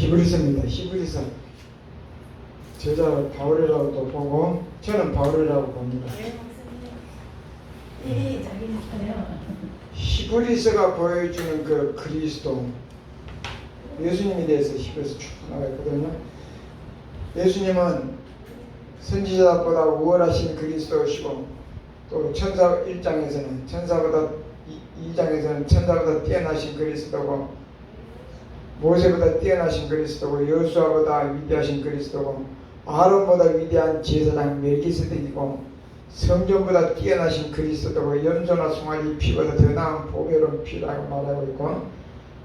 히브리서입니다. 히브리서. 저자 바울이라고도 보고 저는 바울이라고 봅니다. 네, 박사님. 자기니까요. 히브리서가 보여주는 그 그리스도, 예수님에 대해서 히브리서 쭉 나와 있거든요. 예수님은 선지자보다 우월하신 그리스도시고, 또 천사 1장에서는 천사보다 2장에서는 천사보다 뛰어나신 그리스도고, 모세보다 뛰어나신 그리스도고, 여수아보다 위대하신 그리스도고, 아론보다 위대한 제사장 멜기세덱이고, 성전보다 뛰어나신 그리스도고, 염소나 송아지 피보다 더 나은 보배로운 피라고 말하고 있고,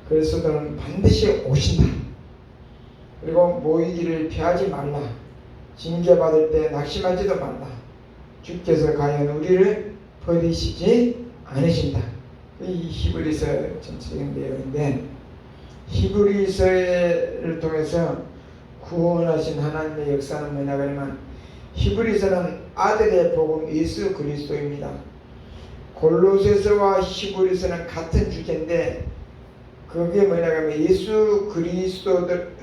그리스도는 반드시 오신다. 그리고 모이기를 피하지 말라. 징계받을 때 낙심하지도 말라. 주께서 과연 우리를 버리시지 않으신다. 이 히브리서 전체적인 내용인데, 히브리서를 통해서 구원하신 하나님의 역사는 뭐냐 그러면, 히브리서는 아들의 복음 예수 그리스도입니다. 골로새서와 히브리서는 같은 주제인데, 그게 뭐냐 하면 예수 그리스도를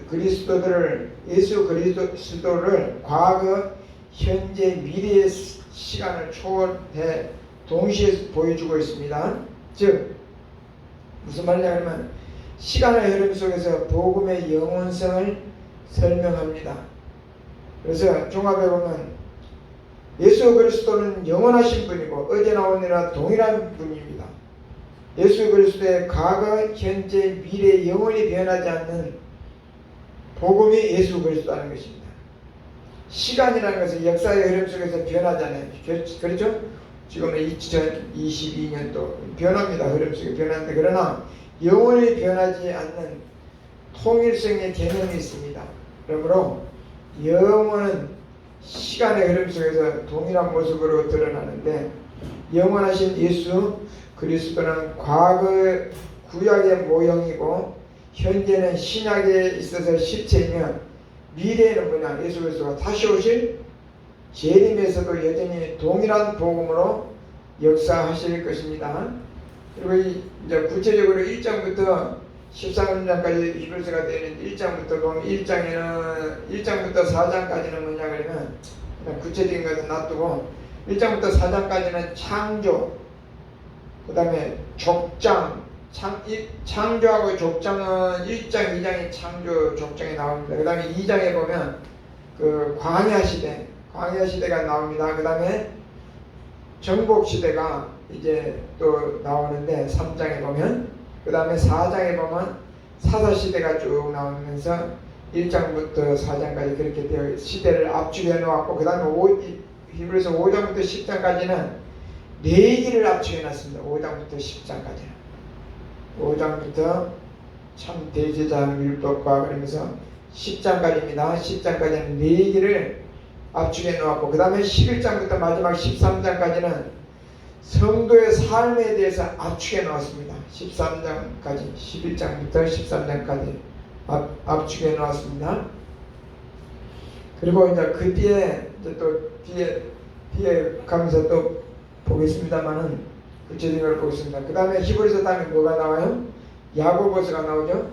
과거, 현재, 미래의 시간을 초월해 동시에 보여주고 있습니다. 즉 무슨 말이냐 하면 시간의 흐름 속에서 복음의 영원성을 설명합니다. 그래서 종합해 보면 예수 그리스도는 영원하신 분이고 어제나 오늘이나 동일한 분입니다. 예수 그리스도의 과거, 현재, 미래 영원히 변하지 않는 복음이 예수 그리스도라는 것입니다. 시간이라는 것은 역사의 흐름 속에서 변하잖아요. 그렇죠? 지금은 2022년도 변합니다. 흐름 속에 변하는데, 그러나 영원히 변하지 않는 통일성의 개념이 있습니다. 그러므로 영원은 시간의 흐름 속에서 동일한 모습으로 드러나는데, 영원하신 예수 그리스도는 과거 구약의 모형이고 현재는 신약에 있어서 실체이며, 미래에는 뭐냐, 예수 그리스도가 다시 오실 재림에서도 여전히 동일한 복음으로 역사하실 것입니다. 그리고 이제 구체적으로 1장부터 13장까지 히브리서가 되는 1장부터 보면 1장부터 4장까지는 뭐냐 그러면 구체적인 것은 놔두고 1장부터 4장까지는 창조, 그 다음에 족장, 창조하고 족장은 1장, 2장이 창조, 족장이 나옵니다. 그 다음에 2장에 보면 그 광야 시대가 나옵니다. 그 다음에 정복 시대가 이제 또 나오는데 3장에 보면, 그 다음에 4장에 보면 사사 시대가 쭉 나오면서 1장부터 4장까지 그렇게 되어 시대를 압축해 놓았고, 그 다음에 히브리서 5장부터 10장까지는 내기를 압축해 놨습니다. 5장부터 10장까지는 5장부터 참 대제자 율법과 그러면서 10장까지입니다. 10장까지는 내기를 압축해 놓았고, 그 다음에 11장부터 마지막 13장까지는 성도의 삶에 대해서 압축해 놓았습니다. 13장까지, 11장부터 13장까지 압축해 놓았습니다. 그리고 이제 그 뒤에 또 뒤에 가면서 또 보겠습니다만은 구체적으로 보겠습니다. 그 다음에 히브리서 다음에 뭐가 나와요? 야고보서가 나오죠.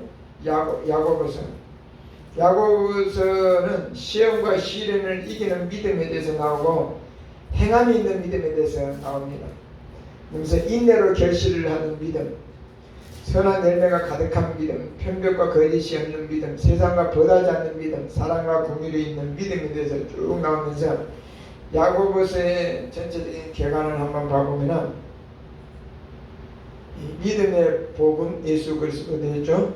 야고보서는 시험과 시련을 이기는 믿음에 대해서 나오고 행함이 있는 믿음에 대해서 나옵니다. 그래서 인내로 결실을 하는 믿음, 선한 열매가 가득한 믿음, 편벽과 거짓이 없는 믿음, 세상과 벌하지 않는 믿음, 사랑과 긍휼이 있는 믿음에 대해서 쭉 나오면서 야고보서의 전체적인 개관을 한번 봐보면은 믿음의 복음 예수 그리스도 되겠죠.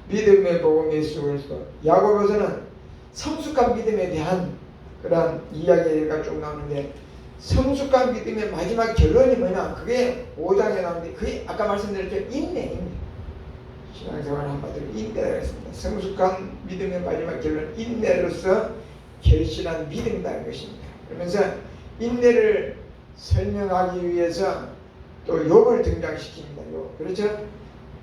믿음의 복음 예수 그리스도. 야고보서는 성숙한 믿음에 대한 그런 이야기가 쭉 나오는데, 성숙한 믿음의 마지막 결론이 뭐냐? 그게 5장에 나오는데, 그게 아까 말씀드렸죠. 인내. 신앙생활 한마디로 인내라고 했습니다. 성숙한 믿음의 마지막 결론, 인내로서 결실한 믿음이라는 것입니다. 그러면서 인내를 설명하기 위해서 또 욥을 등장시킵니다. 욥. 그렇죠?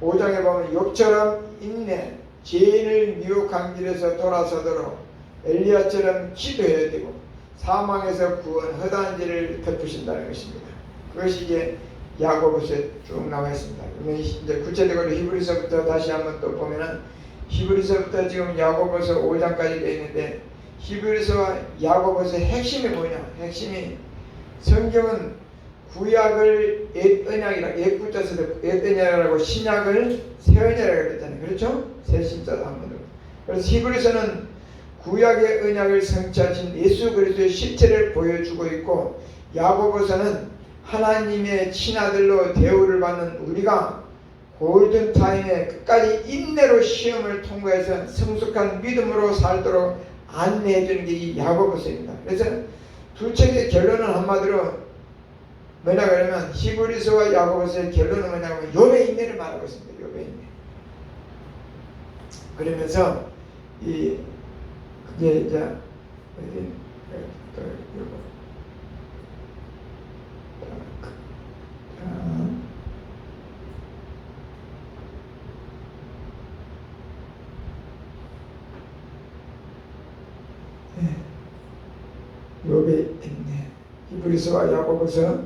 5장에 보면 욥처럼 인내, 죄인을 미혹한 길에서 돌아서도록 엘리야처럼 기도해야 되고, 사망에서 구원, 허다한 죄를 덮으신다는 것입니다. 그것이 이제 야고보서에 쭉 나와 있습니다. 그러면 이제 구체적으로 히브리서부터 다시 한번 또 보면은 히브리서부터 지금 야고보서 5장까지 되어 있는데 히브리서와 야고보서의 핵심이 뭐냐? 핵심이 성경은 구약을 옛 언약이라고 옛 붙여서 옛 언약이라고 신약을 새 언약이라고 그랬잖아요. 그렇죠? 새 신자도 한번. 그래서 히브리서는 구약의 언약을 성취하신 예수 그리스도의 실체를 보여주고 있고 야고보서는 하나님의 친아들로 대우를 받는 우리가 골든타임에 끝까지 인내로 시험을 통과해서 성숙한 믿음으로 살도록 안내해 주는 게 이 야고보서입니다. 그래서 두 책의 결론은 한마디로 뭐냐 그러면 히브리서와 야고보서의 결론은 뭐냐면 욥의 인내를 말하고 있습니다. 욥의 인내. 그러면서 이 그게 이제 욥의 인내. 히브리서와 야고보서,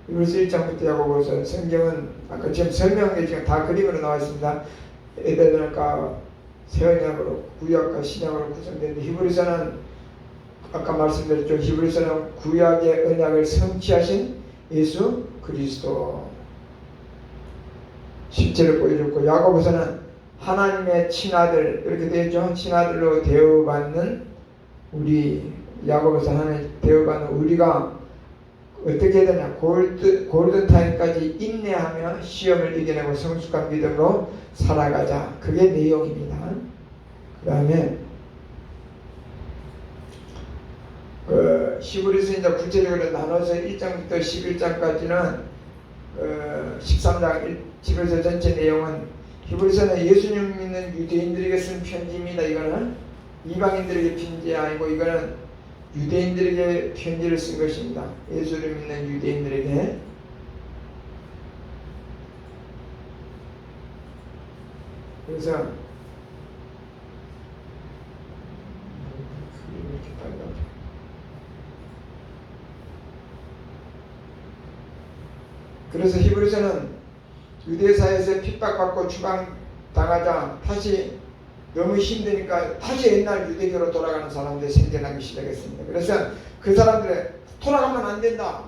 히브리서 1장부터 야고보서. 성경은 아까 지금 설명한 게 지금 다 그림으로 나와 있습니다. 에덴과 새 언약으로 구약과 신약으로 구성되는데 히브리서는 아까 말씀드렸죠. 히브리서는 구약의 언약을 성취하신 예수 그리스도 실제를 보여줬고 야고보서는 하나님의 친아들 이렇게 되어있죠. 친아들로 대우받는 우리 야고보서 하나님 대우받는 우리가 어떻게 되냐 골든타임까지 인내하며 시험을 이겨내고 성숙한 믿음으로 살아가자. 그게 내용입니다. 그 다음에 히브리서 이제 구체적으로 나눠서 1장부터 11장까지는 13장 히브리서 전체 내용은 히브리서는 예수님 믿는 유대인들에게 쓴 편지입니다. 이거는 이방인들에게 편지 아니고 이거는 유대인들에게 편지를 쓴 것입니다. 예수를 믿는 유대인들에게. 그래서 이렇게 빨라. 그래서 히브리서는 유대사에서 핍박받고 추방당하자 다시 너무 힘드니까 다시 옛날 유대교로 돌아가는 사람들이 생겨나기 시작했습니다. 그래서 그 사람들의 돌아가면 안 된다.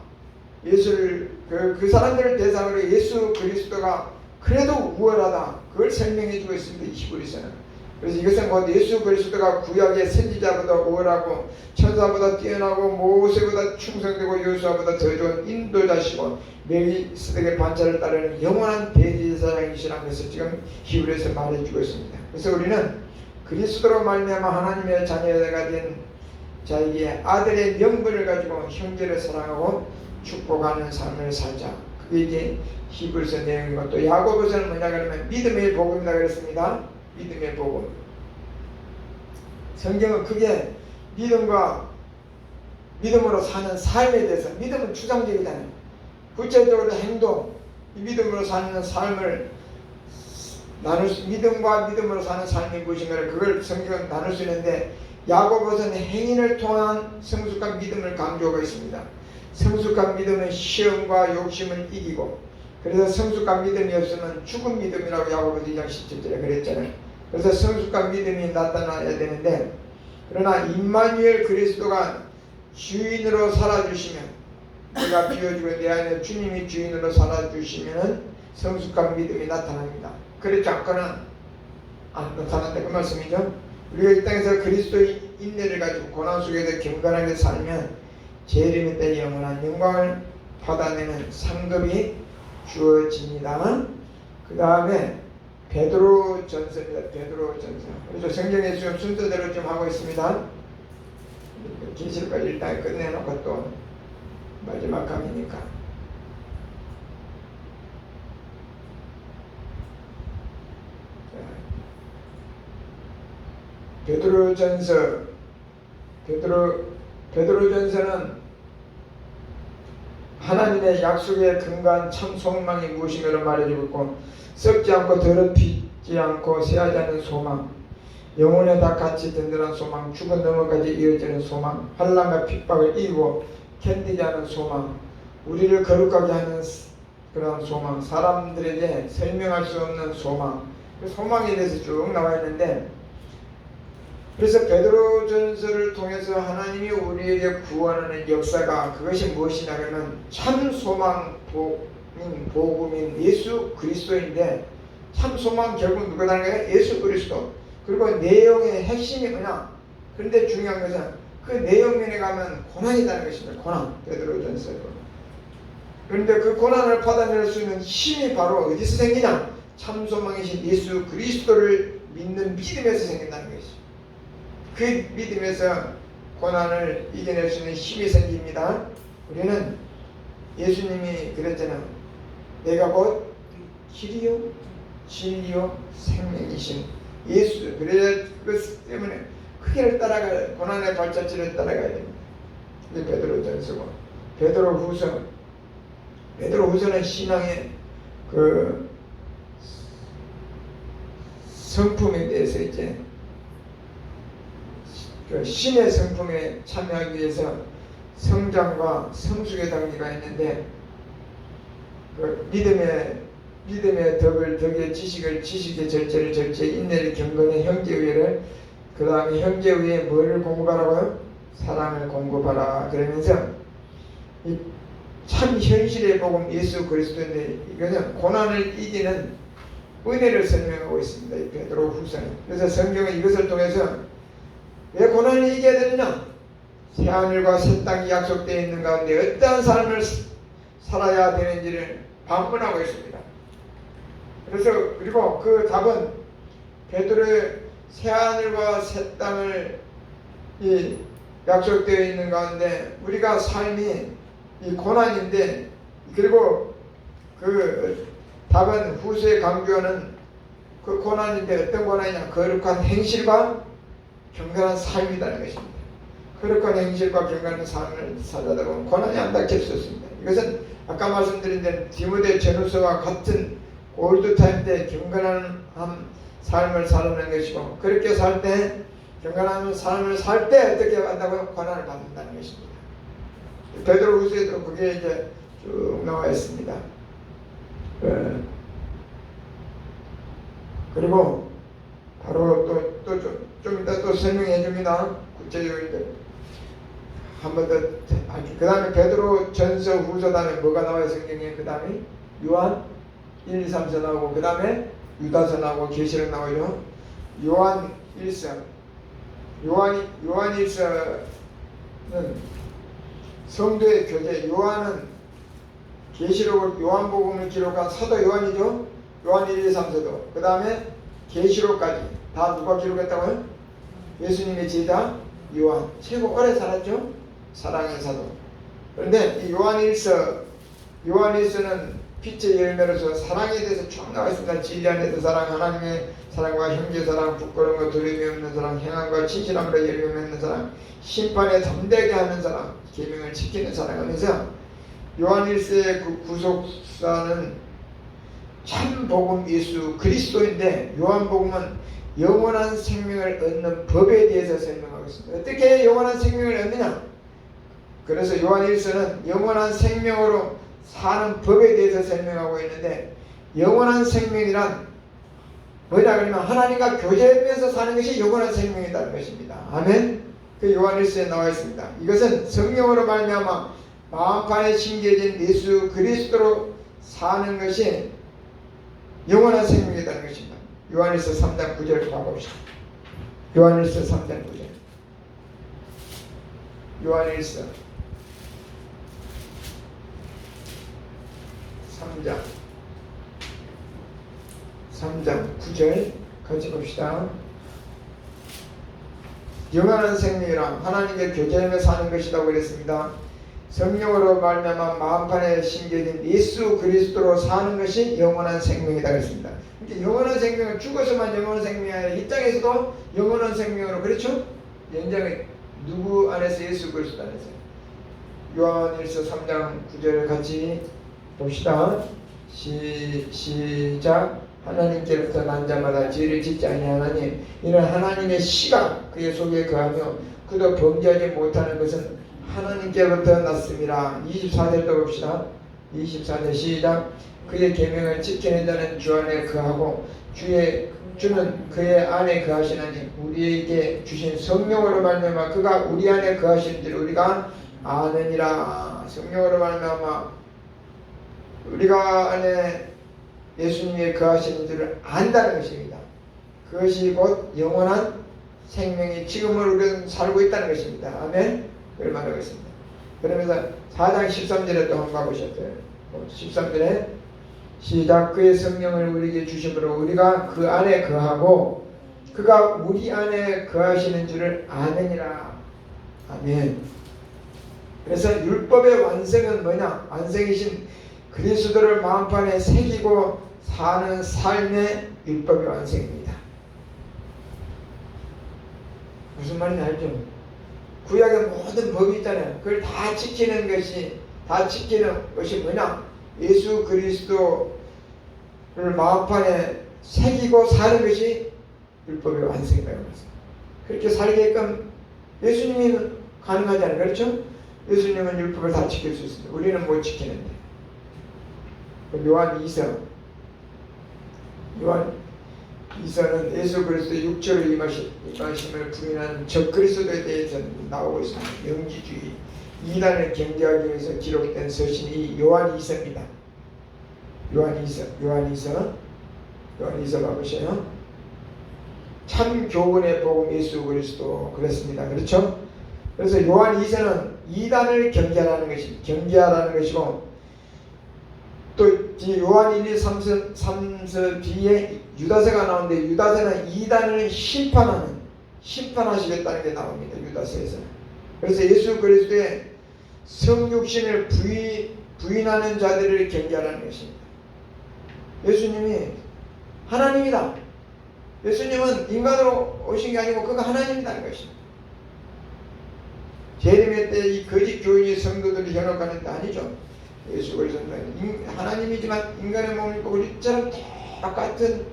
예수를 그 사람들을 대상으로 예수 그리스도가 그래도 우월하다. 그걸 설명해주고 있습니다. 히브리서는. 그래서 이것은 곧 예수 그리스도가 구약의 선지자보다 우월하고 천사보다 뛰어나고 모세보다 충성되고 요수아보다 더 좋은 인도자시고 멜기세덱의 반차를 따르는 영원한 대제사장이시라는 것을 지금 히브리서 말해주고 있습니다. 그래서 우리는 그리스도로 말미암아 하나님의 자녀가 된 자에게 아들의 명분을 가지고 형제를 사랑하고 축복하는 삶을 살자. 그게 이제 히브리서 내용이고 또 야고보서는 뭐냐 그러면 믿음의 복음이다 그랬습니다. 믿음의 복음. 성경은 크게 믿음으로 사는 삶에 대해서 믿음은 추상적이잖아요. 구체적으로 행동, 믿음으로 사는 삶을 믿음과 믿음으로 사는 삶이 무엇인가를 그걸 성경은 나눌 수 있는데 야고보서는 행인을 통한 성숙한 믿음을 강조하고 있습니다. 성숙한 믿음은 시험과 욕심을 이기고 그래서 성숙한 믿음이 없으면 죽은 믿음이라고 야고보서 2장 17절에 그랬잖아요. 그래서 성숙한 믿음이 나타나야 되는데 그러나 임마누엘 그리스도가 주인으로 살아주시면 내가 비워주고 내 안에 주님이 주인으로 살아주시면 성숙한 믿음이 나타납니다. 그렇지 않고는 안 나타난다 그 말씀이죠. 우리가 이 땅에서 그리스도의 인내를 가지고 고난 속에서 경건하게 살면 재림의 때 영원한 영광을 받아내는 상급이 주어집니다. 그 다음에 베드로전서입니다. 베드로전서. 그래서 성경에 지금 순서대로 좀 하고 있습니다. 계시록까지 일단 끝내놓고 또 마지막 강의니까. 베드로전서는 하나님의 약속의 근간 참 소망이 무엇인가를 말해주고 있고 썩지 않고 더럽히지 않고 쇠하지 않는 소망, 영혼에 다 같이 든든한 소망, 죽은 너머까지 이어지는 소망, 환난과 핍박을 이기고 견디지 않은 소망, 우리를 거룩하게 하는 그런 소망, 사람들에게 설명할 수 없는 소망, 그 소망에 대해서 쭉 나와 있는데, 그래서 베드로전서를 통해서 하나님이 우리에게 구원하는 역사가 그것이 무엇이냐 그러면 참 소망 복음인 예수 그리스도인데, 참 소망 결국 누구라는 거예요? 예수 그리스도. 그리고 내용의 핵심이 뭐냐? 그런데 중요한 것은 그 내용면에 가면 고난이라는 것입니다. 고난. 베드로전서로. 그런데 그 고난을 받아낼 수 있는 힘이 바로 어디서 생기냐? 참 소망이신 예수 그리스도를 믿는 믿음에서 생긴다는 것이죠. 그 믿음에서 고난을 이겨낼 수 있는 힘이 생깁니다. 우리는 예수님이 그랬잖아요. 내가 곧 길이요 진리요 생명이신 예수. 그래야 그것 때문에 그 길을 따라가야, 고난의 발자취를 따라가야 됩니다. 이게 베드로전서고, 베드로후서는 신앙의 그 성품에 대해서 이제 그 신의 성품에 참여하기 위해서 성장과 성숙의 단계가 있는데, 그 믿음의 덕의 지식의 절제를 인내를 경건의 형제의를, 그 다음에 형제의에 뭐를 공급하라고요? 사랑을 공급하라. 그러면서 이 참 현실의 복음 예수 그리스도인데, 이거는 고난을 이기는 은혜를 설명하고 있습니다. 이 베드로후서는. 그래서 성경은 이것을 통해서 왜 고난을 이겨야 되느냐? 새하늘과 새 땅이 약속되어 있는 가운데 어떠한 삶을 살아야 되는지를 반문하고 있습니다. 그래서 그리고 그 답은 베드로의 새하늘과 새 땅을 약속되어 있는 가운데 우리가 삶이 이 고난인데, 그리고 그 답은 후세에 강조하는 그 고난인데 어떤 고난이냐? 거룩한 행실과 경건한 삶이라는 것입니다. 거룩한 행실과 경건한 삶을 살다 보면 고난이 안 닥칠 수 없습니다. 이것은 아까 말씀드린 대로 디모데 전후서와 같은 올드타임 때 경건한 삶을 살아내는 것이고, 그렇게 살 때, 경건한 삶을 살 때 어떻게 한다고요? 고난을 받는다는 것입니다. 베드로후서에도 그게 이제 쭉 나와 있습니다. 그리고 바로 좀 이따 또 설명해 줍니다. 구체적으로 한 번 더. 그 다음에 베드로 전서 후서 다음에 뭐가 나와요? 성경에 그 다음에 요한 1, 2, 3서 나오고, 그 다음에 유다서 나오고 계시록 나오죠. 요한 1서, 요한 1서는 성도의 교제, 요한은 계시록을, 요한복음을 기록한 사도 요한이죠. 요한 1, 2, 3서도. 그 다음에 계시록까지 다 누가 기록했다고요? 예수님의 제자 요한. 최고 오래 살았죠. 사랑의 사도. 그런데 이 요한 1서는 빛의 열매로서 사랑에 대해서 쭉 나와 있습니다. 진리 안에서 사랑, 하나님의 사랑과 형제 사랑, 부끄러움과 두려움이 없는 사랑, 행함과 진실함으로 열매 맺는 사랑, 심판에 담대하게 하는 사랑, 계명을 지키는 사랑하면서 요한 1서의 그 구속사는 참 복음 예수 그리스도인데, 요한복음은 영원한 생명을 얻는 법에 대해서 설명하고 있습니다. 어떻게 영원한 생명을 얻느냐? 그래서 요한 1서는 영원한 생명으로 사는 법에 대해서 설명하고 있는데, 영원한 생명이란 뭐냐 그러면 하나님과 교제하면서 사는 것이 영원한 생명이라는 것입니다. 아멘. 그 요한 1서에 나와 있습니다. 이것은 성령으로 말미암아 마음판에 심겨진 예수 그리스도로 사는 것이 영원한 생명이라는 것입니다. 요한 1서 3장 9절을 봐봅시다. 요한 1서 3장 9절. 요한 1서 3장 9절 같이 봅시다. 영원한 생명이란 하나님께 교제하며 사는 것이라고 그랬습니다. 성령으로 말미암아 마음판에 심겨진 예수 그리스도로 사는 것이 영원한 생명이다 그랬습니다. 그러니까 영원한 생명은 죽어서만 영원한 생명이 아니라 이 땅에서도 영원한 생명으로, 그렇죠? 연장은 누구 안에서? 예수 그리스도 안에서. 요한 1서 3장 9절을 같이 봅시다. 시작. 하나님께로부터 난 자마다 죄를 짓지 아니하나니 이는 하나님의 씨가 그의 속에 거하며 그도 범죄하지 못하는 것은 하나님께로부터 났습니다. 24절도 봅시다. 24절 시작. 그의 계명을 지키는 자는 주 안에 거하고 주는 그의 안에 거하시나니 우리에게 주신 성령으로 말미암아 그가 우리 안에 거하시는 줄 우리가 아느니라. 성령으로 말미암아 우리가 안에 예수님이 거하시는 줄을 안다는 것입니다. 그것이 곧 영원한 생명이 지금을 우리는 살고 있다는 것입니다. 아멘. 그걸 말하고 있습니다. 그러면서 4장 13절에 또 한번 가보셨어요. 13절에 시작. 그의 성령을 우리에게 주심으로 우리가 그 안에 거하고 그가 우리 안에 거하시는 줄을 아느니라. 아멘. 그래서 율법의 완성은 뭐냐? 완성이신 그리스도를 마음판에 새기고 사는 삶의 율법의 완성입니다. 무슨 말인지 알죠? 구약의 모든 법이 있잖아요. 그걸 다 지키는 것이 뭐냐? 예수 그리스도를 마음판에 새기고 사는 것이 율법의 완성이라고 했어요. 그렇게 살게끔 예수님이 가능하잖아요. 그렇죠? 예수님은 율법을 다 지킬 수 있습니다. 우리는 못 지키는데. 요한 2서는 예수 그리스도의 육체로 임하심을 부인하는 적 그리스도에 대해서 나오고 있습니다. 영지주의 이단을 경계하기 위해서 기록된 서신이 요한 2서입니다. 요한 2서 봐보세요. 참 교훈의 복음 예수 그리스도 그랬습니다. 그렇죠? 그래서 요한 2서는 이단을 경계하라는 것이고 또 요한 1, 2, 3서 뒤에 유다서가 나오는데 유다서는 이단을 심판하시겠다는 게 나옵니다. 유다서에서는. 그래서 예수 그리스도의 성육신을 부인하는 자들을 경계하라는 것입니다. 예수님이 하나님이다. 예수님은 인간으로 오신 게 아니고 그가 하나님이라는 것입니다. 재림의 때 이 거짓 교인이 성도들이 현혹하는 게 아니죠. 예수 그리스도는 하나님이지만 인간의 몸을 입고 우리처럼 똑같은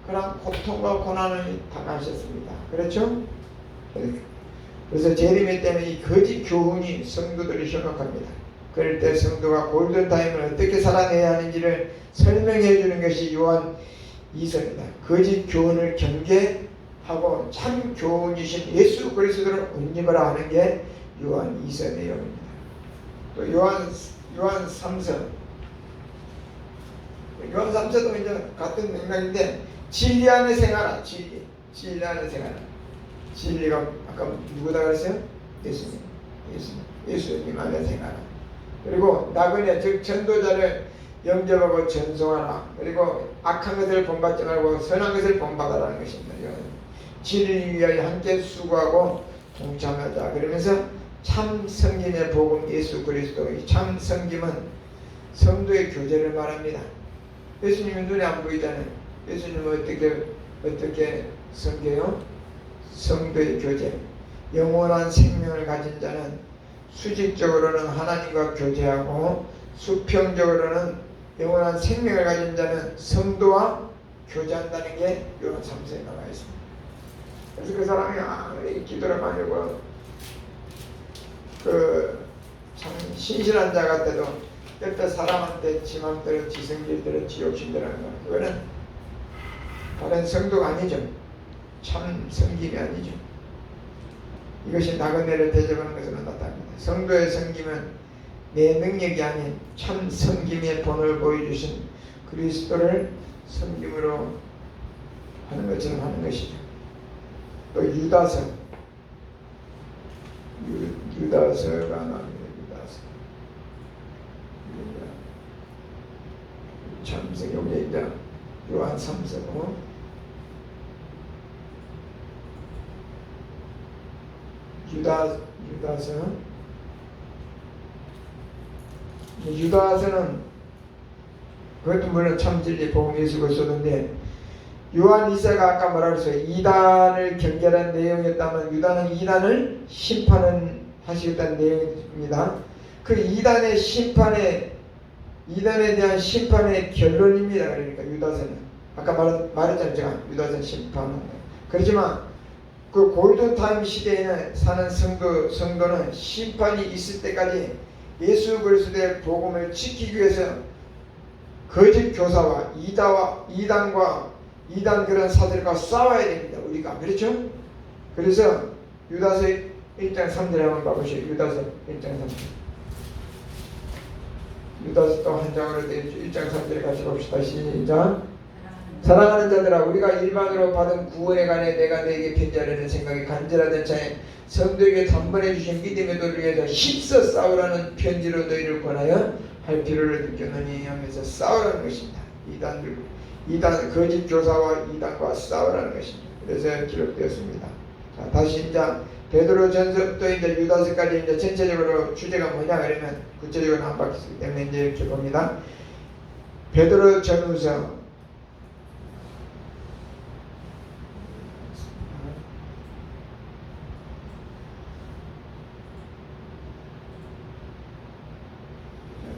그런 고통과 고난을 당하셨습니다. 그렇죠? 그래서 재림의 때는 이 거짓 교훈이 성도들이 현혹합니다. 그럴 때 성도가 골든타임을 어떻게 살아내야 하는지를 설명해 주는 것이 요한 2서입니다. 거짓 교훈을 경계하고 참 교훈이신 예수 그리스도를 옷입으라 하는 게 요한 2서 내용입니다. 또 요한 3서. 요한 3서도 이제 같은 맥락인데 진리 안에 생활하라. 진리 안에 생활하라. 진리가 아까 누구다 그랬어요? 예수님 안에 생활하라. 그리고 나그네 즉 전도자를 영접하고 전송하라. 그리고 악한 것을 본받지 말고 선한 것을 본받아라는 것입니다. 진리를 위하여 함께 수고하고 동참하자. 그러면서 참 성김의 복음 예수 그리스도의 참 성김은 성도의 교제를 말합니다. 예수님은 눈에 안 보이잖아요. 예수님은 어떻게 섬겨요? 성도의 교제. 영원한 생명을 가진 자는 수직적으로는 하나님과 교제하고 수평적으로는 영원한 생명을 가진 자는 성도와 교제한다는 게 요한 3서에 나와 있습니다. 그래서 그 사람이 아무리 기도를 많이 하고 참 신실한 자 같아도 옆에 사람한테 지 맘대로 지 성질대로 지 욕심대로 하는 거 그거는 다른 성도가 아니죠. 참 성김이 아니죠. 이것이 나그네를 대접하는 것으로 나타납니다. 성도의 성김은 내 능력이 아닌 참 성김의 본을 보여주신 그리스도를 성김으로 하는 것처럼 하는 것이죠. 또 유다서가 나옵니다. 참성경에 이제 요한 3서고 유다서는 그것도 물론 참진리 복음 예수 그리스도인데 요한 2서가 아까 뭐라 그랬어요? 이단을 경계하는 내용이었다면 유다는 이단을 심판하시겠다는 내용입니다. 그 이단에 대한 심판의 결론입니다. 그러니까 유다서는 아까 말했잖아요. 제가 유다서는 심판은 그렇지만 그 골든타임 시대에는 사는 성도는 심판이 있을 때까지 예수 그리스도의 복음을 지키기 위해서 거짓 교사와 이단 그런 사들과 싸워야 됩니다. 우리가. 그렇죠? 그래서 유다서 1장 3절에 한번 봐보시죠. 유다서 1장 3절. 유다서 또 한 장으로 되어 있죠. 1장 3절에 같이 봅시다. 시작. 사랑하는 자들아, 우리가 일반으로 받은 구원에 관해 내가 너에게 편지하려는 생각이 간절하던 차에 성도에게 단번에 주신 믿음의 도를 위해서 힘써 싸우라는 편지로 너희를 권하여 할 필요를 느꼈느니 하면서 싸우라는 것입니다. 이단 거짓 교사와 이단과 싸우라는 것입니다. 그래서 기록되었습니다. 자, 다시 이제 베드로 전서부터 이제 유다서까지 이제 전체적으로 주제가 뭐냐 그러면 구체적으로 안 바뀌기 때문에 이제 이렇게 봅니다. 베드로 전후서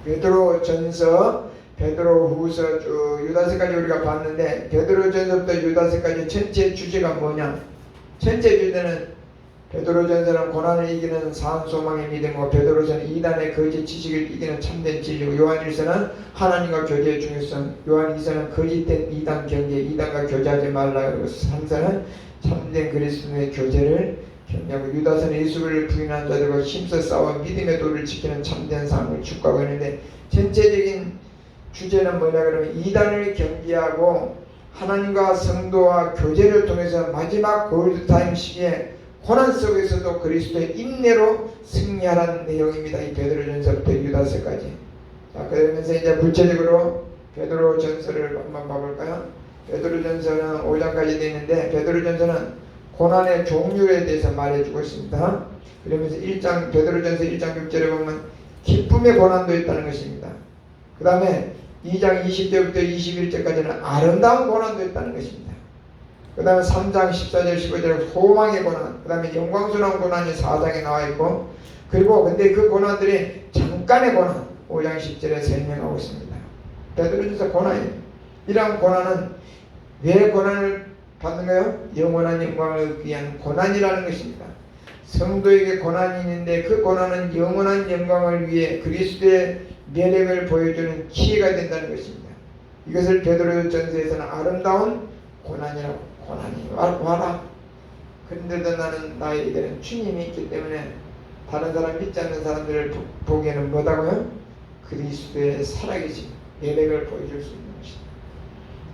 베드로 전서, 베드로 후서 쭉 유다서까지 우리가 봤는데 베드로 전서부터 유다서까지 전체 주제가 뭐냐? 전체 주제는 베드로 전서는 고난을 이기는 산 소망의 믿음이고 베드로서는 이단의 거짓 지식을 이기는 참된 진리고 요한일서는 하나님과 교제의 중요성, 요한이서는 거짓된 이단 경계, 이단과 교제하지 말라 그리고 삼서는 참된 그리스도의 교제를 경계하고 유다서는 예수를 부인한 자들과 힘써 싸워 믿음의 도를 지키는 참된 삶을 축구하고 있는데 전체적인 주제는 뭐냐 그러면 이단을 경계하고 하나님과 성도와 교제를 통해서 마지막 골드타임 시기에 고난 속에서도 그리스도의 인내로 승리하라는 내용입니다. 이 베드로전서부터 유다서까지. 자, 그러면서 이제 구체적으로 베드로전서를 한번 봐볼까요? 베드로전서는 5장까지 되어 있는데 베드로전서는 고난의 종류에 대해서 말해주고 있습니다. 그러면서 베드로전서 1장 6절에 보면 기쁨의 고난도 있다는 것입니다. 그 다음에 2장 20절부터 21절까지는 아름다운 고난도 있다는 것입니다. 그 다음에 3장 14절 15절 소망의 고난, 그 다음에 영광스러운 고난이 4장에 나와 있고, 그리고 근데 그 고난들이 잠깐의 고난 5장 10절에 설명하고 있습니다. 베드로전서 고난이에요. 이러한 고난은 왜 고난을 받는 거예요? 영원한 영광을 위한 고난이라는 것입니다. 성도에게 고난이 있는데 그 고난은 영원한 영광을 위해 그리스도의 매력을 보여주는 기회가 된다는 것입니다. 이것을 베드로전서에서는 아름다운 고난이라고. 고난이 와라. 그런데도 나는 나에게는 주님이 있기 때문에 다른 사람 믿지 않는 사람들을 보기에는 뭐다고요? 그리스도의 살아계신 매력을 보여줄 수 있는 것입니다.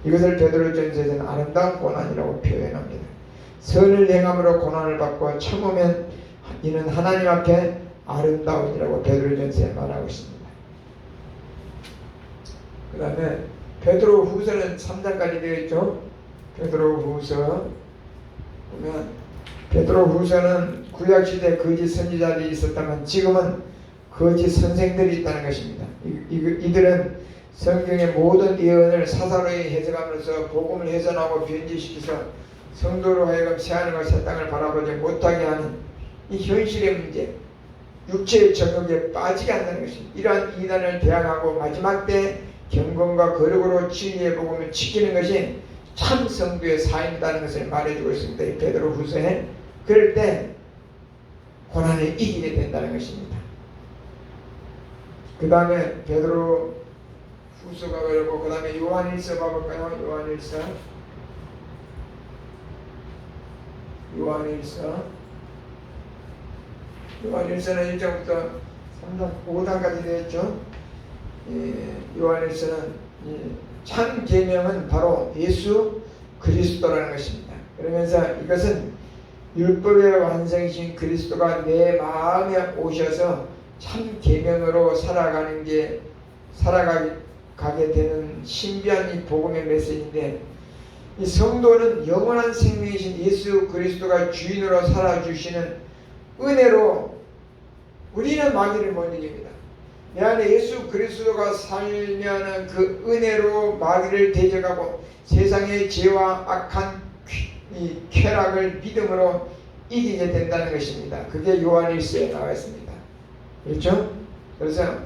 이것을 베드로전서에서는 아름다운 고난이라고 표현합니다. 선을 행함으로 고난을 받고 참으면 이는 하나님 앞에 아름다운이라고 베드로전서에 말하고 있습니다. 그 다음에 베드로 후서는 3장까지 되어 있죠. 베드로 후서 보면 베드로 후서는 구약시대 거짓 선지자들이 있었다면 지금은 거짓 선생들이 있다는 것입니다. 이들은 성경의 모든 예언을 사사로이 해석함으로써 복음을 훼손하고 변질시켜서 성도로 하여금 새하늘과 새 땅을 바라보지 못하게 하는 이 현실의 문제, 육체의 정욕에 빠지게 한다는 것입니다. 이러한 이단을 대항하고 마지막 때 경건과 거룩으로 진리의 복음을 지키는 것이 참 성도의 삶이라는 것을 말해주고 있습니다. 이 베드로 후서에. 그럴 때 고난을 이기게 된다는 것입니다. 그 다음에 베드로 후서가 그러고 그 다음에 요한일서 봐볼까요? 요한일서는 1장부터 3장 5장까지 되었죠. 요한일서는 참 계명은 바로 예수 그리스도라는 것입니다. 그러면서 이것은 율법의 완성이신 그리스도가 내 마음에 오셔서 참 계명으로 살아가게 되는 신비한 이 복음의 메시지인데, 이 성도는 영원한 생명이신 예수 그리스도가 주인으로 살아주시는 은혜로 우리는 마귀를 못 이깁니다. 내 안에 예수 그리스도가 살면은 그 은혜로 마귀를 대적하고 세상의 죄와 악한 이 쾌락을 믿음으로 이기게 된다는 것입니다. 그게 요한일서에 나와 있습니다. 그렇죠? 그래서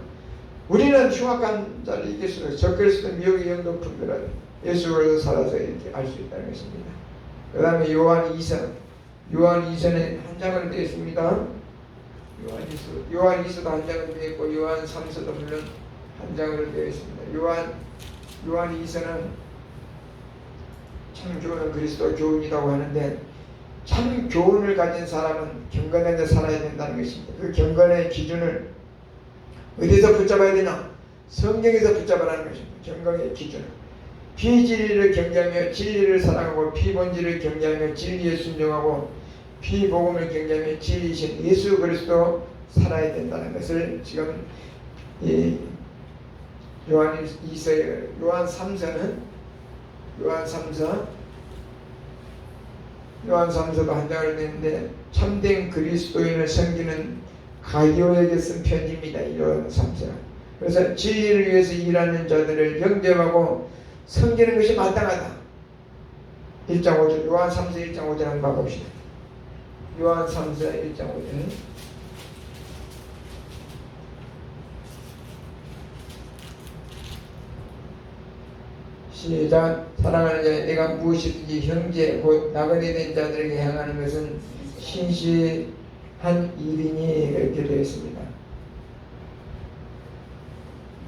우리는 흉악한 자를 이길 수 있어요. 적그리스도 미혹의 영도 분별하되 예수로 살아서 이렇게 알 수 있다는 것입니다. 그 다음에 요한이서는 한 장으로 되어 있습니다. 요한이서도 한 장으로 되어 있고 요한 3서도 물론 한 장으로 되어 있습니다. 요한 요한 2서는 참 교훈은 그리스도 교훈이라고 하는데, 참 교훈을 가진 사람은 경건하게 살아야 된다는 것입니다. 그 경건의 기준을 어디서 붙잡아야 되냐? 성경에서 붙잡아라는 것입니다. 경건의 기준을. 비진리를 경계하며 진리를 사랑하고, 비본질을 경계하며 진리에 순종하고, 비복음을 경계하며 진리이신 예수 그리스도 살아야 된다는 것을 지금 이 요한 2서, 요한 3서는 요한 3서도 한 장을 냈는데, 참된 그리스도인을 섬기는 가교에게 쓴 편지입니다. 요한 3서. 그래서 진리를 위해서 일하는 자들을 영접하고 섬기는 것이 마땅하다. 1장 5절, 요한 3서 1장 5절 한번 봐봅시다. 요한 3서 1장 5절. 시작. 사랑하는 자여, 내가 무엇이든지 형제 곧 나그네 된 자들에게 행하는 것은 신실한 일이니, 이렇게 되어 있습니다.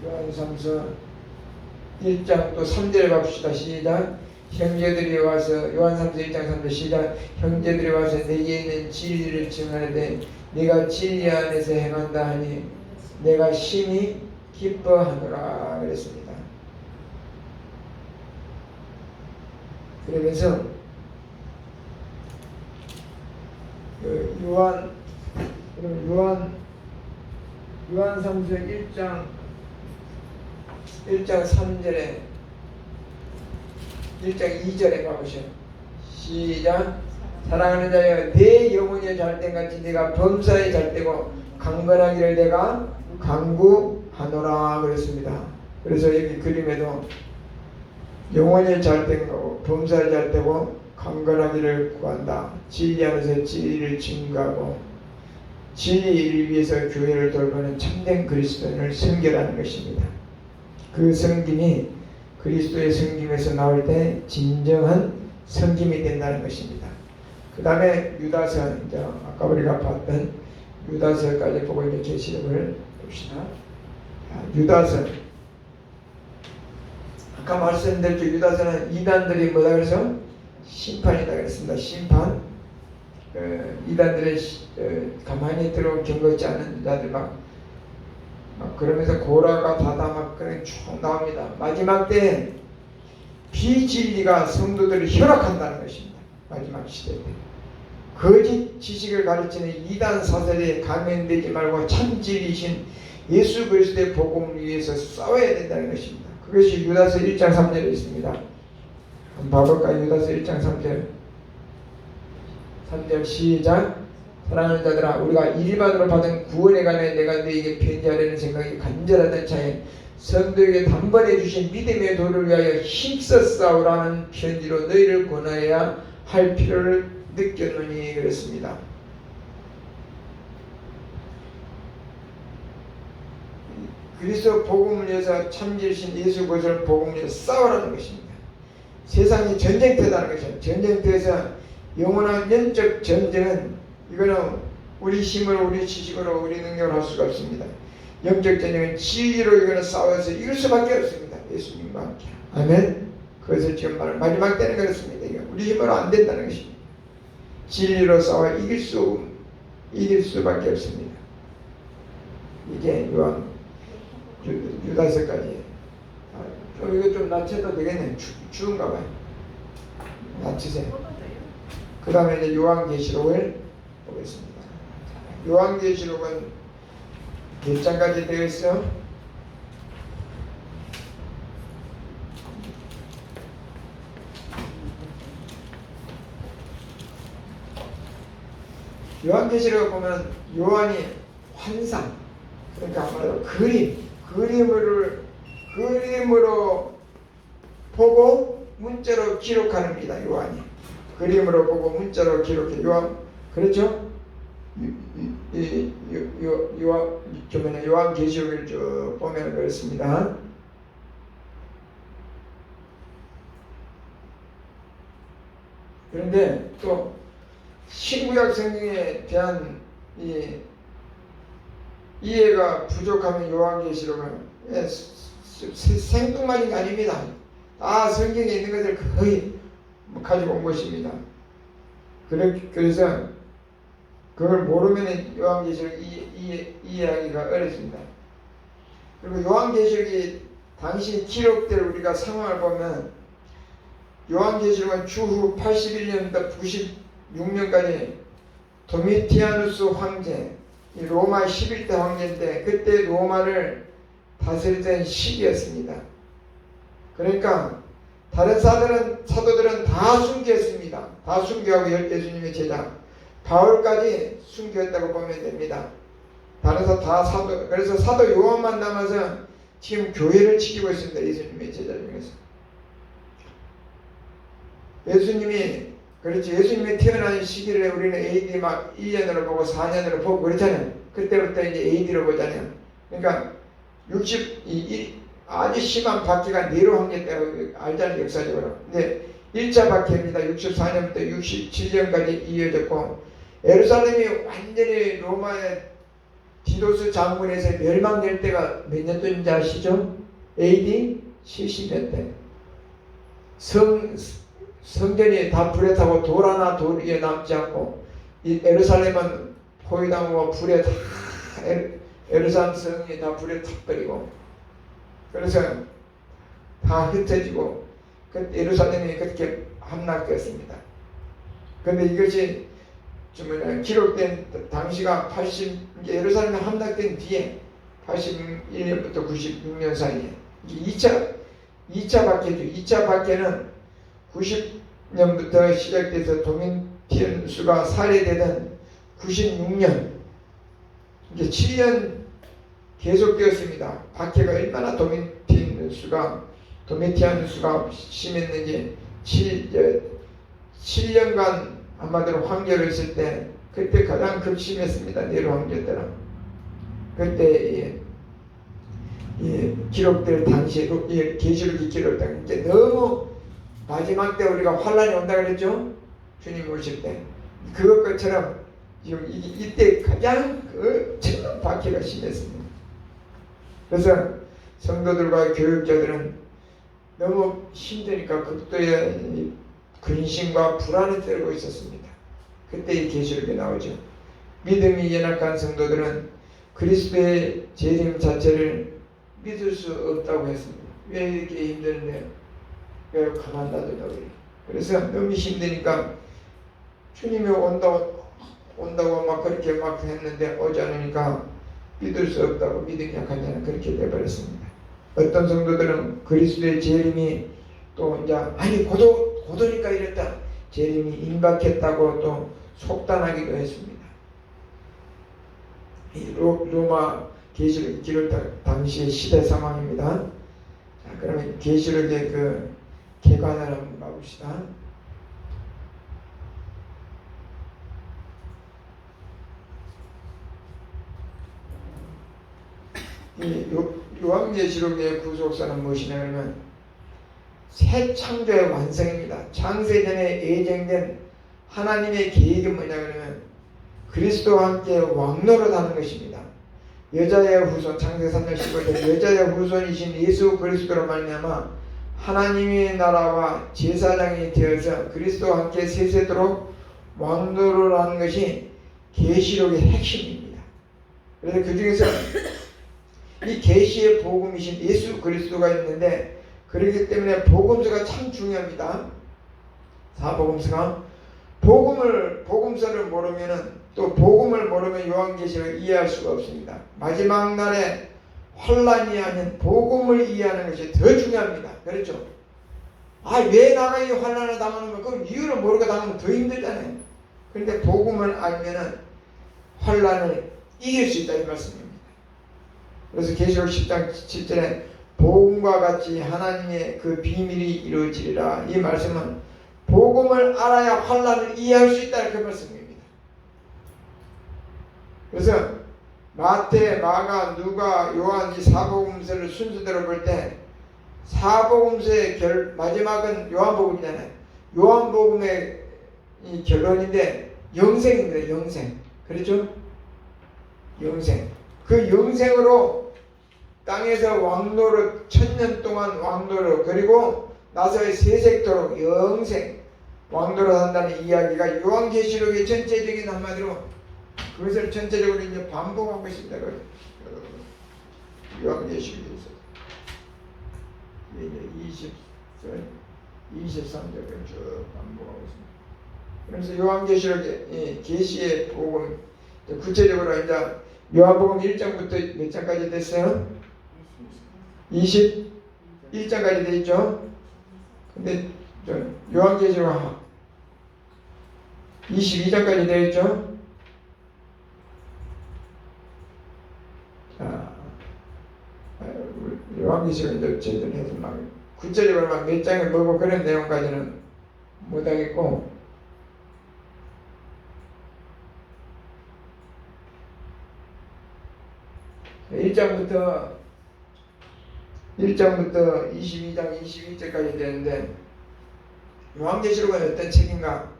요한 3서 1장 또 3절 봅시다. 시작. 형제들이 와서, 요한 3서 1장 3절 시작. 형제들이 와서 내게 있는 진리를 증하되 네가 진리 안에서 행한다 하니 내가 심히 기뻐하노라 그랬습니다. 그러면서 요한 3서 1장 3절에 1장 2절에 가보시오. 시작. 사랑하는 자여, 내 영혼이 잘된 같이 네가 범사에 잘되고 강건하기를 내가 간구하노라 그랬습니다. 그래서 여기 그림에도 영혼이 잘된 거고 범사에 잘되고 강건하기를 구한다. 진리 안에서 진리를 증거하고 진리를 위해서 교회를 돌보는 참된 그리스도인을 섬기라는 것입니다. 그 섬김이 그리스도의 섬김에서 나올 때 진정한 섬김이 된다는 것입니다. 그 다음에 유다서, 이제 아까 우리가 봤던 유다서까지 보고 있는 계시록을 봅시다. 유다서, 아까 말씀드렸죠. 유다서는 이단들이 뭐다 그래서 심판이다 그랬습니다. 심판. 이단들의 가만히 들어 경건치 않은 자들 막 그러면서 고라가 다다 막 그냥 쭉 나옵니다. 마지막 때 비진리가 성도들을 혈압한다는 것입니다. 마지막 시대 때 거짓 지식을 가르치는 이단 사설에 감염되지 말고 참 진리이신 예수 그리스도의 복음을 위해서 싸워야 된다는 것입니다. 그것이 유다서 1장 3절에 있습니다. 한번 봐볼까요? 유다서 1장 3절 시작. 사랑하는 자들아, 우리가 일반으로 받은 구원에 관해 내가 너에게 편지하려는 생각이 간절하던 차에 성도에게 단번에 주신 믿음의 도를 위하여 힘써 싸우라는 편지로 너희를 권하여야 할 필요를 느꼈느니 그랬습니다. 그리스도 복음을 위해서 참지신 예수 그리스도를 복음을 위해서 싸우라는 것입니다. 세상이 전쟁터다는 것입니다. 전쟁터에서 영원한 영적 전쟁은 이거는 우리 힘으로 우리 지식으로 우리 능력으로 할 수가 없습니다. 영적 전쟁은 진리로 이거는 싸워서 이길 수밖에 없습니다. 예수님과 함께. 아멘. 그것을 지금 마지막 때는 그렇습니다. 이거 우리 힘으로 안 된다는 것입니다. 진리로 싸워 이길 수밖에 없습니다. 이게 유다서까지. 이거 좀 낮춰도 되겠네. 추운가 봐요. 낮추세요. 그 다음에 이제 요한계시록을 보겠습니다. 요한계시록은 몇 장까지 되어 있어요? 요한계시록을 보면 요한이 환상, 그러니까 아마도 그림으로 보고 문자로 기록합니다. 요한이 그림으로 보고 문자로 기록해. 요한 그렇죠? 요한계시록을 쭉 보면 그렇습니다. 그런데 또 신구약 성경에 대한 이 이해가 부족하면 요한계시록은 생뚱맞은 게 아닙니다. 다 성경에 있는 것을 거의 가지고 온 것입니다. 그래서 그걸 모르면 요한계시록 이해하기가 어렵습니다. 그리고 요한계시록이 당시 기록될 우리가 상황을 보면 요한계시록은 주후 81년부터 96년까지 도미티아누스 황제, 로마 11대 황제인데 그때 로마를 다스리던 시기였습니다. 그러니까 다른 사도들은 다 순교했습니다. 다 순교하고 예수님의 제자 바울까지 순교했다고 보면 됩니다. 다른 다 사도, 그래서 사도 요한만 남아서 지금 교회를 지키고 있습니다. 예수님의 제자 중에서. 예수님이 태어난 시기를 우리는 AD 막 2년으로 보고 4년으로 보고 그렇잖아요. 그때부터 이제 AD로 보잖아요. 그러니까 아주 심한 박해가 네로 황제 때라고 알잖아요, 역사적으로. 근데 1차 박해입니다. 64년부터 67년까지 이어졌고, 예루살렘이 완전히 로마의 디도스 장군에서 멸망될 때가 몇 년도인지 아시죠? AD 70년대. 성전이 다 불에 타고 돌 하나 돌 위에 남지 않고, 이 예루살렘은 포위당하고 불에 다 예루살렘 성이 다 불에 탁버리고, 그래서 다 흩어지고 예루살렘이 그렇게 함락되었습니다. 그런데 이것이 기록된 당시가 예루살렘이 함락된 뒤에 81년부터 96년 사이에 2차 박해죠. 2차 박해는 90년부터 시작돼서 도미티아누스가 살해되던 96년 이제 7년 계속되었습니다. 박해가 얼마나 도미티아누스가 심했는지 7년간 아마도 황제로 있을 때 그때 가장 극심했습니다. 네로 황제 때는. 그때 기록될 당시에 계시록이 기록된 이제 너무 마지막 때 우리가 환란이 온다 그랬죠? 주님 오실 때. 그것처럼 지금 이때 가장 엄청난 박해가 심했습니다. 그래서 성도들과 교육자들은 너무 힘드니까 극도의 근심과 불안에 떨고 있었습니다. 그때 이 계시록이 나오죠. 믿음이 연약한 성도들은 그리스도의 재림 자체를 믿을 수 없다고 했습니다. 왜 이렇게 힘드는데 왜 가만 놔두냐고. 그래서 너무 힘드니까 주님이 온다고 막 그렇게 막 했는데 오지 않으니까 믿을 수 없다고, 믿음이 약한 자는 그렇게 되어버렸습니다. 어떤 성도들은 그리스도의 재림이 또 이제 아니 고도니까 이랬다, 재림이 임박했다고 또 속단하기도 했습니다. 이 로마 계시록 기록 당시의 시대 상황입니다. 자, 그러면 계시록의 그 개관을 한번 봐봅시다. 이 요한계시록의 구속사는 무엇이냐 하면 새 창조의 완성입니다. 창세전에 예정된 하나님의 계획이 뭐냐 그러면 그리스도와 함께 왕노릇하는 것입니다. 여자의 후손, 창세 3장 15절 여자의 후손이신 예수 그리스도로 말미암아 하나님의 나라와 제사장이 되어서 그리스도와 함께 세세토록 왕노릇하는 것이 계시록의 핵심입니다. 그래서 그 중에서 이 계시의 복음이신 예수 그리스도가 있는데, 그렇기 때문에 복음서가 참 중요합니다. 사복음서가 복음서를 모르면은, 또 복음을 모르면 요한계시록을 이해할 수가 없습니다. 마지막 날에 환란이 아닌 복음을 이해하는 것이 더 중요합니다. 그렇죠? 왜 나가 이 환란을 당하는 거? 그럼 이유를 모르고 당하면 더 힘들잖아요. 그런데 복음을 알면은 환란을 이길 수 있다 이 말씀입니다. 그래서 계시록 10장 7절에 복음과 같이 하나님의 그 비밀이 이루어지리라, 이 말씀은 복음을 알아야 환란을 이해할 수 있다는 그 말씀입니다. 그래서 마태, 마가, 누가, 요한 이 사복음서를 순서대로 볼 때 사복음서의 마지막은 요한복음이잖아요. 요한복음의 이 결론인데 영생입니다. 영생. 그렇죠? 영생. 그 영생으로 땅에서 왕노릇 1000년 동안 왕노릇 그리고 나서의 세sek토록 영생 왕노릇 한다는 이야기가 요한계시록의 전체적인 한마디로 그것을 전체적으로 이제 반복하고 있습니다. 요한계시록에서 이제 23절을 쭉 반복하고 있습니다. 그래서 요한계시록의 계시의 복음 구체적으로 이제 요한복음 1장부터 몇 장까지 됐어요? 21장까지 돼 있죠. 근데 요한계시록 22장까지 되어 있죠. 자, 요한계시록 이제 제대로 해서 막 구체적으로 막 몇 장을 보고 그런 내용까지는 못하겠고, 1장부터 22장 22절까지 되는데, 요한계시록은 어떤 책인가?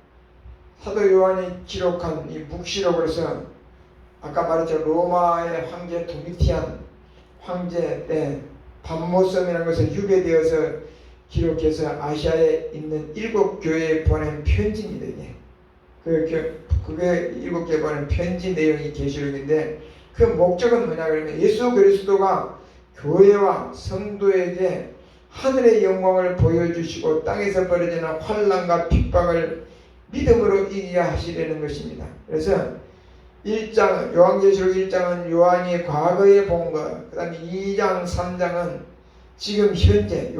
사도 요한이 기록한 이 묵시록으로서 아까 말했죠. 로마의 황제 도미티안 황제 때 반모섬이라는 것을 유배되어서 기록해서 아시아에 있는 7교회에 보낸 편지입니다. 이게. 그게 7교회에 보낸 편지 내용이 계시록인데, 그 목적은 뭐냐 그러면 예수 그리스도가 교회와 성도에게 하늘의 영광을 보여주시고 땅에서 벌어지는 환난과 핍박을 믿음으로 이기게 하시려는 것입니다. 그래서 1장 요한계시록 1장은 요한이 과거에 본 것, 그 다음에 2장 3장은 지금 현재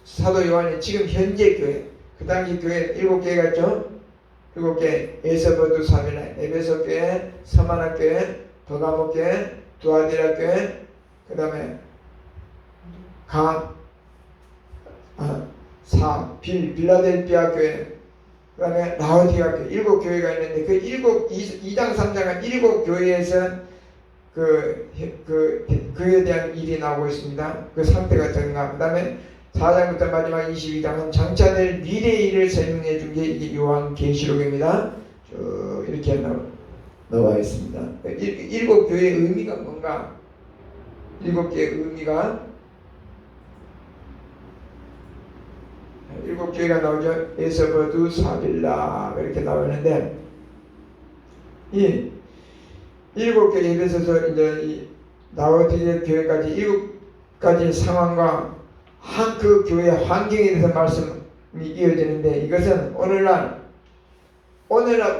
사도 요한이 지금 현재 교회, 그 당시 교회 7교회가 있죠. 7개, 에스버두 사빌라, 에베소 교회, 서마나 교회, 버가모 교회, 두아디라 교회, 그 다음에 빌라델피아 교회, 그 다음에 라오디가 교회, 7교회가 있는데 그 2장 3장은 7교회에서 그에 대한 일이 나오고 있습니다. 그 상태가 어떤가. 그 다음에 4장부터 마지막 22장은 장차 될 미래의 일을 설명해 준 게 이게 요한계시록입니다. 이렇게 나와 있습니다. 7교회의 의미가 뭔가? 7개의 의미가 7교회가 나오죠. 에스버두 사빌라 이렇게 나오는데, 이 7개 에베소서 이제 이 라오디게 교회까지 7가지 상황과 그 교회의 환경에 대해서 말씀이 이어지는데, 이것은 오늘날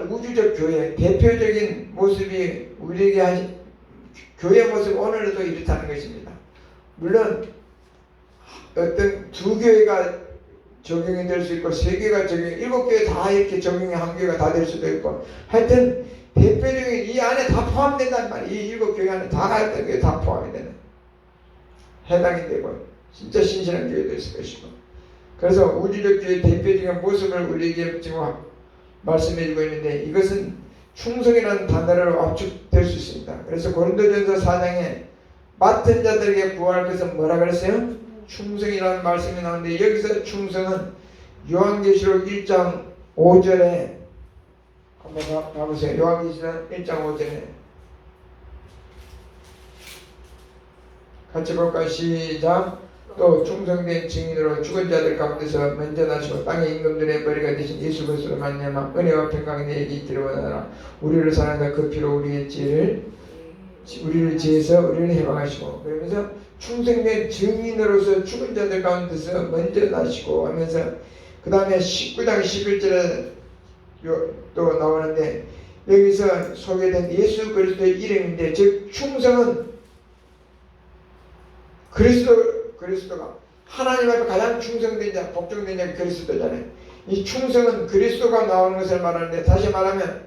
우주적 교회 대표적인 모습이 우리에게 교회 모습 오늘도 이렇다는 것입니다. 물론 어떤 두 교회가 적용이 될 수 있고, 세 교회가 적용이, 7교회 다 이렇게 적용이 한 교회가 다 될 수도 있고, 하여튼 대표적인 이 안에 다 포함된단 말이에요. 이 7교회 안에 다 가있던 교회 다 포함이 되는, 해당이 되고 진짜 신실한 교회도 있을 것이고. 그래서 우주적 교회의 대표적인 모습을 우리에게 지금 말씀해주고 있는데, 이것은 충성이라는 단어로 압축될 수 있습니다. 그래서 고린도전서 4장에 맡은 자들에게 구할 것은 뭐라 그랬어요? 충성이라는 말씀이 나오는데, 여기서 충성은 요한계시록 1장 5절에 한번 봐보세요. 요한계시록 1장 5절에 같이 볼까요? 시작. 또 충성된 증인으로 죽은 자들 가운데서 먼저 나시고 땅의 임금들의 머리가 되신 예수 그리스도로 말미암아 은혜와 평강이 내게 있기를 원하노라. 우리를 사랑하다 그 피로 우리를 지어서 우리를 해방하시고, 그러면서 충성된 증인으로서 죽은 자들 가운데서 먼저 나시고 하면서, 그 다음에 19장 11절에 또 나오는데, 여기서 소개된 예수 그리스도의 이름인데, 즉 충성은 그리스도가 하나님 앞에 가장 충성된 자, 복종된 자가 그리스도잖아요. 이 충성은 그리스도가 나오는 것을 말하는데, 다시 말하면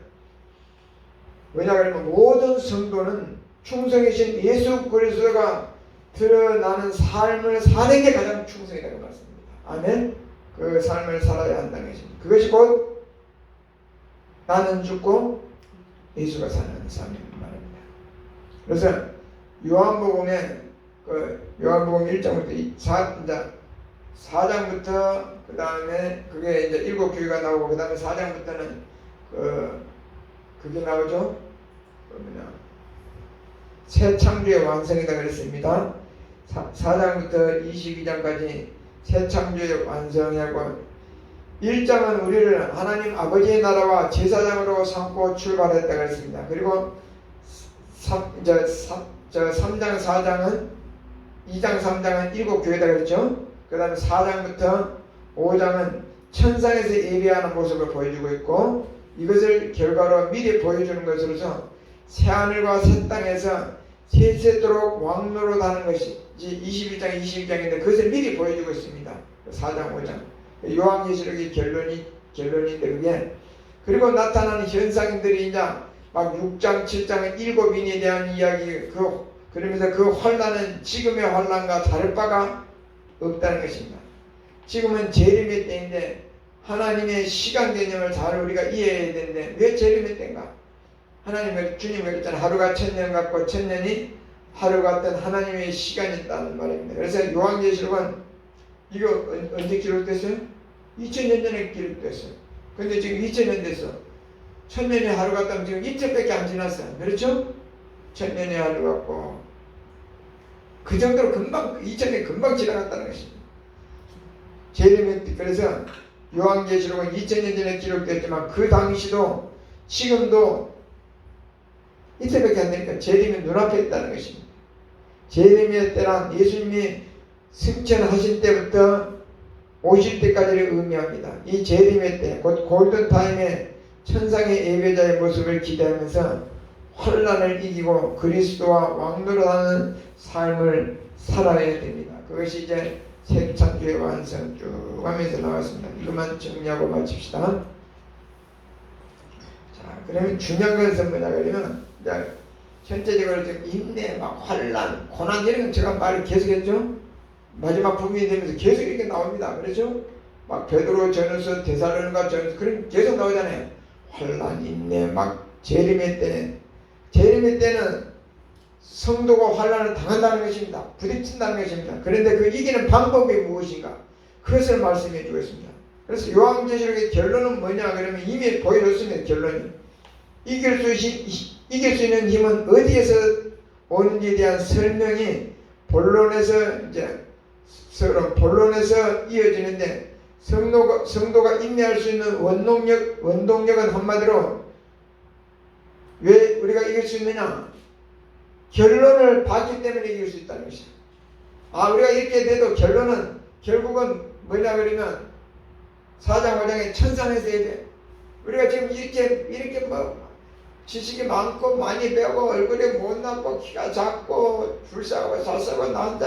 뭐냐 그러면 모든 성도는 충성이신 예수 그리스도가 드러나는 삶을 사는 게 가장 충성이라고 말씀입니다. 아멘. 그 삶을 살아야 한다는 것입니다. 그것이 곧 나는 죽고 예수가 사는 삶입니다. 그래서 요한복음에 요한복음 1장부터 4장부터 그 다음에 그게 이제 7교회가 나오고, 그 다음에 4장부터는 그게 나오죠. 뭐냐, 새 창조의 완성이다 그랬습니다. 4장부터 22장까지 새 창조의 완성이라고 1장은 우리를 하나님 아버지의 나라와 제사장으로 삼고 출발했다 그랬습니다. 그리고 3장 4장은 2장 3장은 7교회다 그랬죠. 그 다음에 4장부터 5장은 천상에서 예배하는 모습을 보여주고 있고 이것을 결과로 미리 보여주는 것으로서 새하늘과 새 땅에서 세세토록 왕노릇하는 것이 21장 22장인데 그것을 미리 보여주고 있습니다. 4장 5장 요한계시록의 결론인데 그게 그리고 나타나는 현상들이 이제 막 6장 7장은 7인에 대한 이야기 그러면서 그 환란은 지금의 환란과 다를 바가 없다는 것입니다. 지금은 재림의 때인데 하나님의 시간 개념을 잘 우리가 이해해야 되는데 왜 재림의 때인가? 하나님의 주님이 그랬잖아요. 하루가 1000년 같고 1000년이 하루 같은 하나님의 시간이 있다는 말입니다. 그래서 요한계시록은 이거 언제 기록됐어요? 2000년 전에 기록됐어요. 근데 지금 2000년 됐어. 1000년이 하루 같다면 지금 이틀밖에 안 지났어요. 그렇죠? 1000년이 하루 같고 그 정도로 금방 2000년이 금방 지나갔다는 것입니다. 그래서 요한계시록은 2000년 전에 기록됐지만 그 당시도 지금도 이틀밖에 안 되니까 재림이 눈앞에 있다는 것입니다. 재림의 때란 예수님이 승천하신 때부터 오실 때까지를 의미합니다. 이 재림의 때, 곧 골든타임에 천상의 예배자의 모습을 기대하면서 환란을 이기고 그리스도와 왕노릇하는 삶을 살아야 됩니다. 그것이 이제 새 창조의 완성 쭉 하면서 나왔습니다. 이것만 정리하고 마칩시다. 자, 그러면 중요한 것은 뭐냐 그러면 현재적으로 지금 인내, 막 환란, 고난 이런 건 제가 말을 계속했죠. 마지막 부분이 되면서 계속 이렇게 나옵니다. 그렇죠? 막 베드로 전후서, 데살로니가 전후서 그런 계속 나오잖아요. 환란, 인내, 막 재림의 때는 성도가 환란을 당한다는 것입니다. 부딪힌다는 것입니다. 그런데 그 이기는 방법이 무엇인가? 그것을 말씀해 주겠습니다. 그래서 요한계시록의 결론은 뭐냐 그러면 이미 보여줬습니다. 결론이 이길 수 있는 힘은 어디에서 오는지에 대한 설명이 본론에서 이어지는데 성도가 인내할 수 있는 원동력은 한마디로 왜 우리가 이길 수 있느냐? 결론을 봤기 때문에 이길 수 있다는 것이다. 우리가 이렇게 돼도 결국은 뭐냐 그러면 4장 5장에 천상에서 예배. 우리가 지금 이렇게 뭐 지식이 많고 많이 배우고 얼굴이 못났고 키가 작고 불쌍하고 살싸고 난다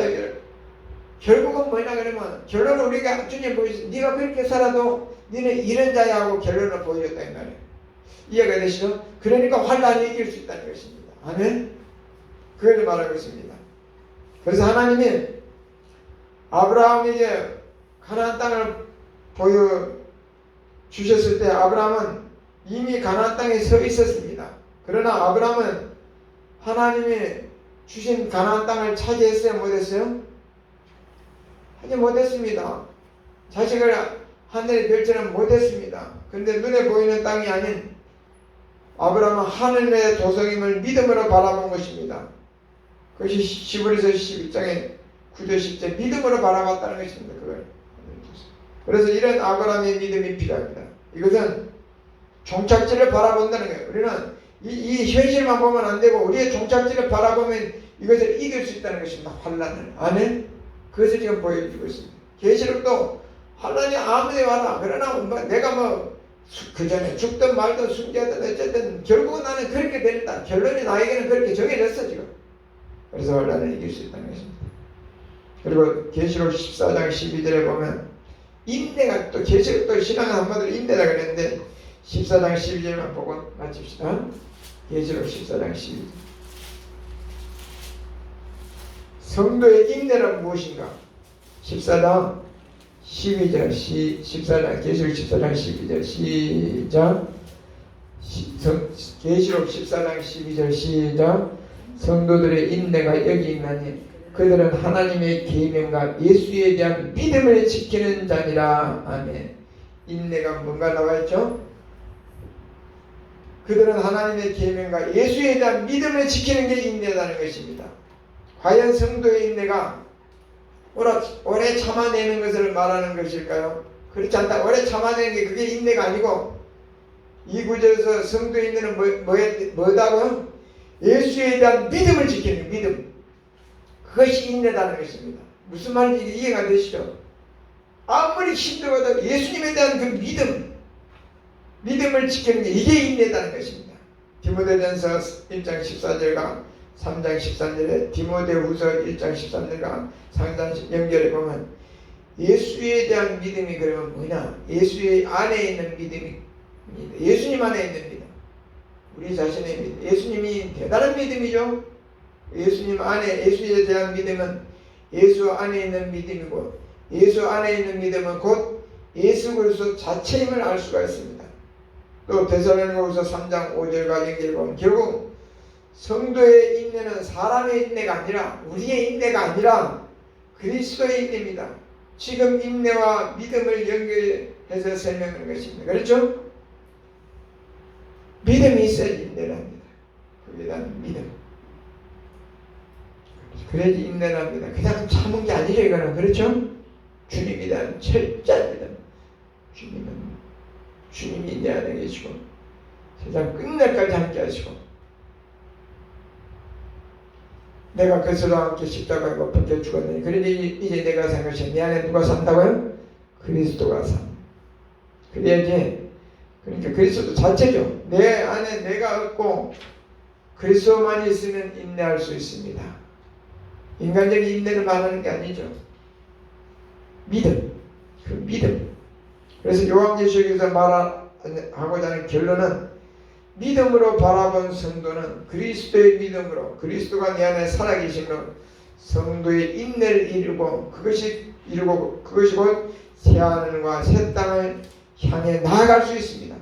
결국은 뭐냐 그러면 결론은 우리가 주님 보여주세요. 네가 그렇게 살아도 너는 이런 자야 하고 결론을 보여줬다 이 말이에요. 이해가 되시죠? 그러니까 환란을 이길 수 있다는 것입니다. 아멘? 그걸 말하고 있습니다. 그래서 하나님이 아브라함에게 가나안 땅을 보여주셨을 때 아브라함은 이미 가나안 땅에 서 있었습니다. 그러나 아브라함은 하나님이 주신 가나안 땅을 차지했어요? 못했어요? 하지 못했습니다. 자식을 하늘의 별처럼 못했습니다. 근데 눈에 보이는 땅이 아닌 아브라함은 하늘의 도성임을 믿음으로 바라본 것입니다. 그것이 히브리서 12장에 9절 10절 믿음으로 바라봤다는 것입니다. 그걸. 그래서 이런 아브라함의 믿음이 필요합니다. 이것은 종착지를 바라본다는 거예요. 우리는 이 현실만 보면 안 되고 우리의 종착지를 바라보면 이것을 이길 수 있다는 것입니다. 환란을. 아멘? 그것을 지금 보여주고 있습니다. 계시록도 환란이 아무데 와라. 그러나 내가 그 전에 죽든 말든 숨겨든 어쨌든 결국은 나는 그렇게 된다. 결론이 나에게는 그렇게 정해졌어 지금. 그래서 환란을 이길 수 있다는 것입니다. 그리고 계시록 14장 12절에 보면 인내가 또 계시록도 신앙은 한마디로 인내라 그랬는데 14장 12절만 보고 마칩시다. 계시록 14장 12절. 성도의 인내란 무엇인가? 14장 12절 계시록 14장 12절 시작. 계시록 14장 12절 시작. 성도들의 인내가 여기 있나니 그들은 하나님의 계명과 예수에 대한 믿음을 지키는 자니라. 아멘. 인내가 뭔가 나와있죠? 그들은 하나님의 계명과 예수에 대한 믿음을 지키는 게 인내라는 것입니다. 과연 성도의 인내가 오래 참아내는 것을 말하는 것일까요? 그렇지 않다. 오래 참아내는 게 그게 인내가 아니고, 이 구절에서 성도의 인내는 뭐다고요? 예수에 대한 믿음을 지키는 믿음. 그것이 인내라는 것입니다. 무슨 말인지 이해가 되시죠? 아무리 힘들어도 예수님에 대한 그 믿음을 지키는 게 이게 인내라는 것입니다. 디모데전서 1장 14절과 3장 13절에 디모데후서 1장 13절과 3장 연결해 보면 예수에 대한 믿음이 그러면 뭐냐? 예수의 안에 있는 믿음입니다. 예수님 안에 있는 믿음. 우리 자신의 믿음. 예수님이 대단한 믿음이죠. 예수님 안에, 예수에 대한 믿음은 예수 안에 있는 믿음이고, 예수 안에 있는 믿음은 곧 예수 그리스도 자체임을 알 수가 있습니다. 또 데살로니가후서 3장 5절과 연결해 보면 결국 성도의 인내는 사람의 인내가 아니라, 우리의 인내가 아니라 그리스도의 인내입니다. 지금 인내와 믿음을 연결해서 설명하는 것입니다. 그렇죠? 믿음이 있어야 인내랍니다. 그에 대한 믿음. 그래야지 인내랍니다. 그냥 참은 게 아니죠, 이거는. 그렇죠? 주님에 대한 철저한 믿음. 주님이 인내하는 계시고, 세상 끝날까지 함께 하시고, 내가 그리스도와 함께 십자가에 못 박혀 죽었느니, 그러니 이제 내가 산 것이 내 안에 누가 산다고요? 그리스도가 산. 그래야지. 그러니까 그리스도 자체죠. 내 안에 내가 없고 그리스도만 있으면 인내할 수 있습니다. 인간적인 인내를 말하는 게 아니죠. 믿음. 그 믿음. 그래서 요한계시록에서 말하고자 하는 결론은 믿음으로 바라본 성도는 그리스도의 믿음으로, 그리스도가 내 안에 살아계심으로 성도의 인내를 이루고 그것이 곧 새하늘과 새 땅을 향해 나아갈 수 있습니다.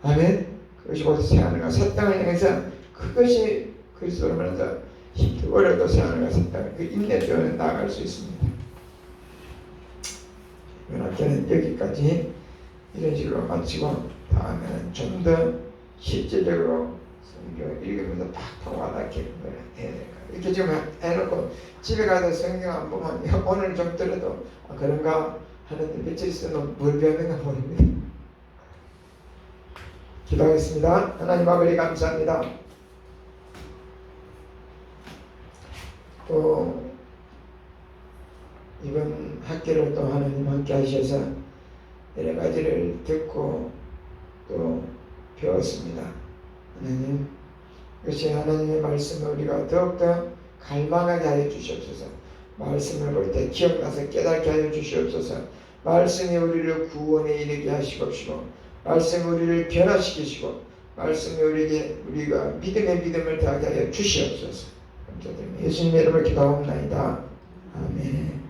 아멘. 그것이 곧 새하늘과 새 땅을 향해서, 그것이 그리스도로 말해서 힘들고 어려도 새하늘과 새 땅을 그 인내 때문에 나아갈 수 있습니다. 이번 학기는 여기까지 이런 식으로 마치고, 다음에는 좀 더 실질적으로 성경을 읽으면서 팍팍 와닿게 해야 될까. 이렇게 지금 해놓고 집에 가서 성경 안 보면 오늘 좀 들어도 그런가 하는데 며칠 있으면 뭘 배웠는가 모릅니다. 기도하겠습니다. 하나님 아버지 감사합니다. 또 이번 학기를 또 하나님 함께 하셔서 여러 가지를 듣고 또 배웠습니다. 하나님, 그것이 하나님의 말씀을 우리가 더욱더 갈망하게 하여 주시옵소서. 말씀을 볼 때 기억나서 깨닫게 하여 주시옵소서. 말씀이 우리를 구원에 이르게 하시옵시고, 말씀이 우리를 변화시키시고, 말씀이 우리가 믿음의 믿음을 더하게 하여 주시옵소서. 감사드립니다. 예수님의 이름으로 기도하옵나이다. 아멘.